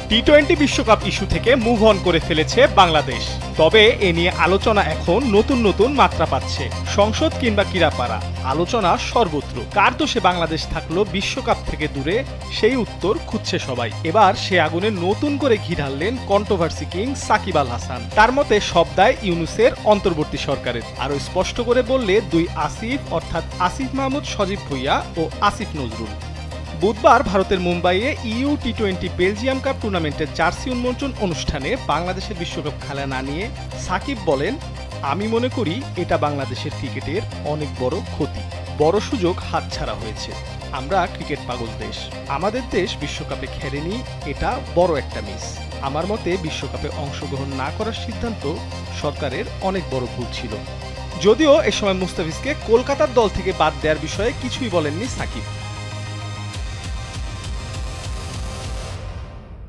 টি-20 বিশ্বকাপ ইস্যু থেকে move on করে ফেলেছে বাংলাদেশ। তবে এ নিয়ে আলোচনা এখন নতুন নতুন মাত্রা পাচ্ছে। সংসদ কিংবা ক্রীড়াপাড়া আলোচনা সর্বত্র। কার দোষে বাংলাদেশ থাকলো বিশ্বকাপ থেকে দূরে, সেই উত্তর খুঁজছে সবাই। এবার সে আগুনে নতুন করে ঘি ঢাললেন কন্ট্রোভার্সি কিং সাকিব আল হাসান। তার মতে সব দায় ইউনূসের অন্তর্বর্তী সরকারের। আরও স্পষ্ট করে বললে দুই আসিফ, অর্থাৎ আসিফ মাহমুদ সজীব ভুঁইয়া ও আসিফ নজরুল। বুধবার ভারতের মুম্বাইয়ে ইউ টি-20 বেলজিয়াম কাপ টুর্নামেন্টের জার্সি উন্মোচন অনুষ্ঠানে বাংলাদেশের বিশ্বকাপ খেলা না নিয়ে সাকিব বলেন, আমি মনে করি এটা বাংলাদেশের ক্রিকেটের অনেক বড় ক্ষতি। বড় সুযোগ হাতছাড়া হয়েছে। আমরা ক্রিকেট পাগল দেশ, আমাদের দেশ বিশ্বকাপে খেলেনি, এটা বড় একটা মিস। আমার মতে বিশ্বকাপে অংশগ্রহণ না করার সিদ্ধান্ত সরকারের অনেক বড় ভুল ছিল। যদিও এ সময় মুস্তাফিজকে কলকাতার দল থেকে বাদ দেওয়ার বিষয়ে কিছুই বলেননি সাকিব।